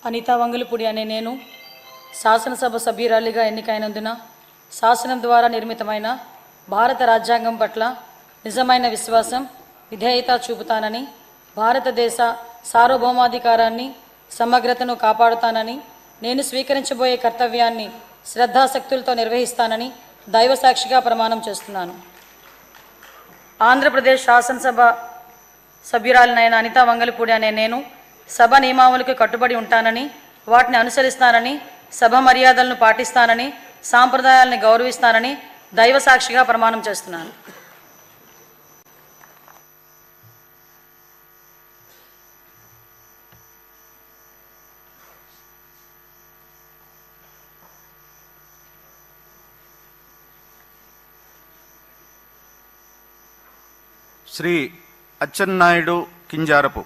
అనితా వంగలపూడి అనే నేను శాసనసభ సభ్యురాలిగా ఎన్నికైనందున శాసనం ద్వారా నిర్మితమైన భారత రాజ్యాంగం పట్ల నిజమైన విశ్వాసం, విధేయత చూపుతానని, భారతదేశ సార్వభౌమాధికారాన్ని, సమగ్రతను కాపాడుతానని, నేను స్వీకరించబోయే కర్తవ్యాన్ని శ్రద్ధాశక్తులతో నిర్వహిస్తానని దైవసాక్షిగా ప్రమాణం చేస్తున్నాను. ఆంధ్రప్రదేశ్ శాసనసభ సభ్యురాలినైన అనితా వంగలపూడి అనే నేను సభ నియమావళికి కట్టుబడి ఉంటానని, వాటిని అనుసరిస్తానని, సభ మర్యాదలను పాటిస్తానని, సాంప్రదాయాలను గౌరవిస్తానని దైవసాక్షిగా ప్రమాణం చేస్తున్నాను. శ్రీ అచ్చెన్నాయుడు కింజారపు.